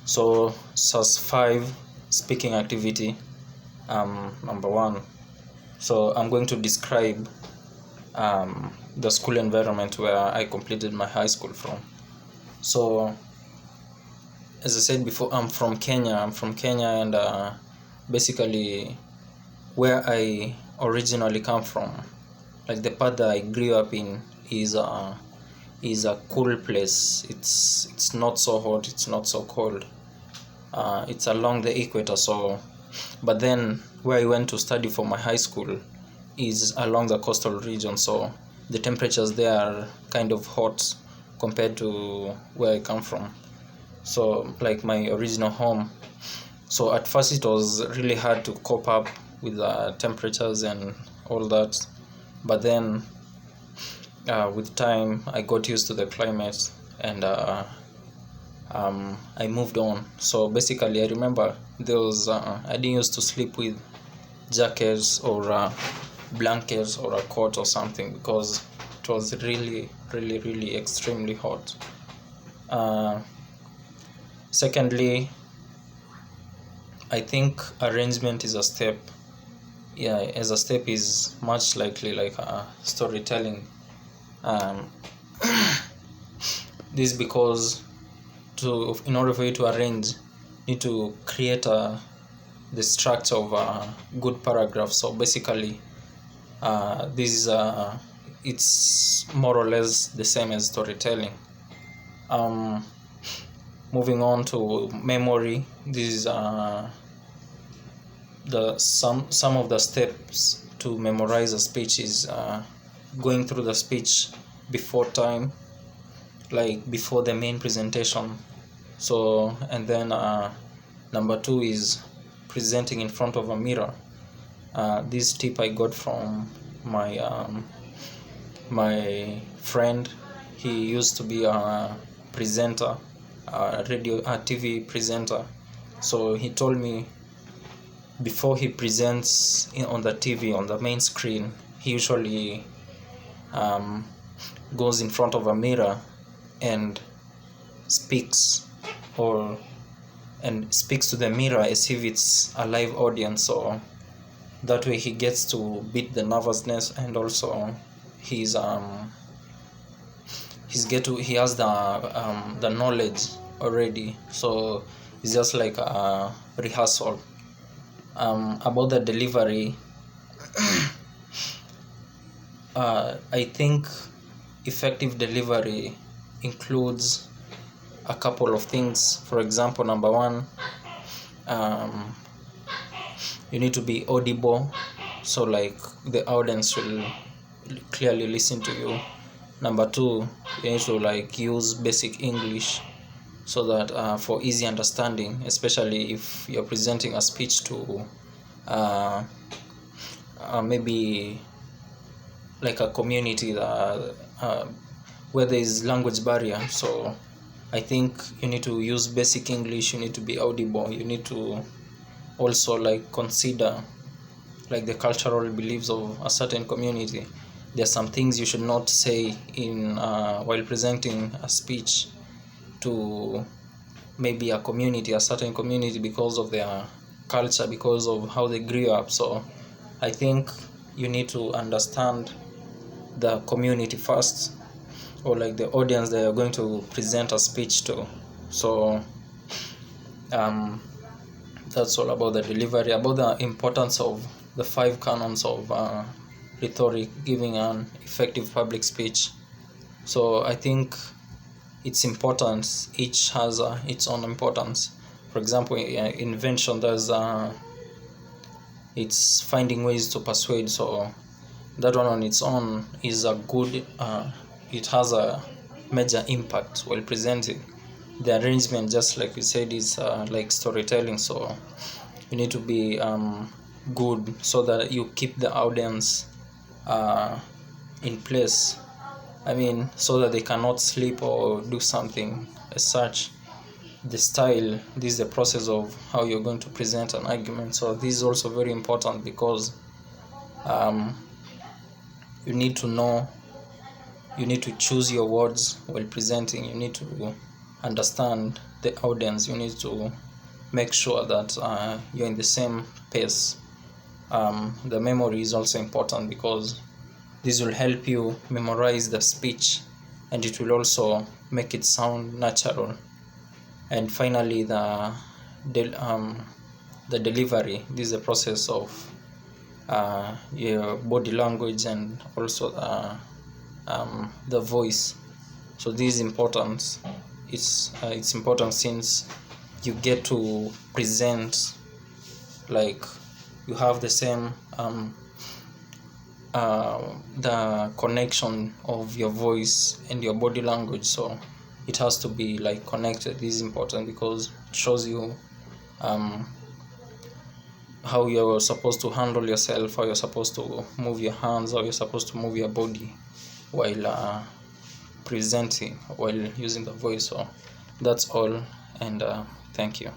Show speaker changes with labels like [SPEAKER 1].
[SPEAKER 1] So SAS 5 speaking activity, number one. So I'm going to describe the school environment where I completed my high school from. So as I said before, I'm from Kenya, and basically where I originally come from, like the part that I grew up in, is a cool place. It's not so hot, it's not so cold. It's along the equator. So but then where I went to study for my high school is along the coastal region, so the temperatures there are kind of hot compared to where I come from, so like my original home. So at first it was really hard to cope up with the temperatures and all that, but then with time I got used to the climate, and I moved on. So basically I remember there was I didn't used to sleep with jackets or blankets or a coat or something, because it was really extremely hot. Secondly, I think arrangement is a step. Yeah, as a step is much likely like storytelling. This because in order for you to arrange, you need to create the structure of a good paragraph. So basically this it's more or less the same as storytelling. Moving on to memory, this is some of the steps to memorize a speech is going through the speech before time, like before the main presentation. So and then number two is presenting in front of a mirror. This tip I got from my friend. He used to be a presenter, a TV presenter. So he told me before he presents on the TV, on the main screen, he usually goes in front of a mirror and speaks to the mirror as if it's a live audience. So that way he gets to beat the nervousness, and also he has the knowledge already, so it's just like a rehearsal. About the delivery, I think effective delivery includes a couple of things. For example, number one, you need to be audible, so like the audience will clearly listen to you. Number two, you need to like use basic English, so that for easy understanding, especially if you're presenting a speech to maybe like a community where there is language barrier. So I think you need to use basic English, you need to be audible, you need to also like consider like the cultural beliefs of a certain community. There are some things you should not say in while presenting a speech to maybe a certain community, because of their culture, because of how they grew up. So I think you need to understand the community first, or like the audience that you're going to present a speech to. So that's all about the delivery, about the importance of the 5 canons of rhetoric, giving an effective public speech. So I think its importance, each has its own importance. For example, invention, there's it's finding ways to persuade. So that one on its own is a good it has a major impact while presenting. The arrangement, just like we said, is like storytelling. So you need to be good, so that you keep the audience in place. I mean, so that they cannot sleep or do something as such. The style, this is the process of how you're going to present an argument. So this is also very important, because you need to know, you need to choose your words while presenting. You need to understand the audience, you need to make sure that you're in the same pace. The memory is also important because this will help you memorize the speech, and it will also make it sound natural. And finally, the delivery. This is a process of your body language and also the voice. So this is important. It's important since you get to present, like, you have the same the connection of your voice and your body language, so it has to be like connected. This is important because it shows you how you're supposed to handle yourself, how you're supposed to move your hands, how you're supposed to move your body while presenting, while using the voice. So that's all, and thank you.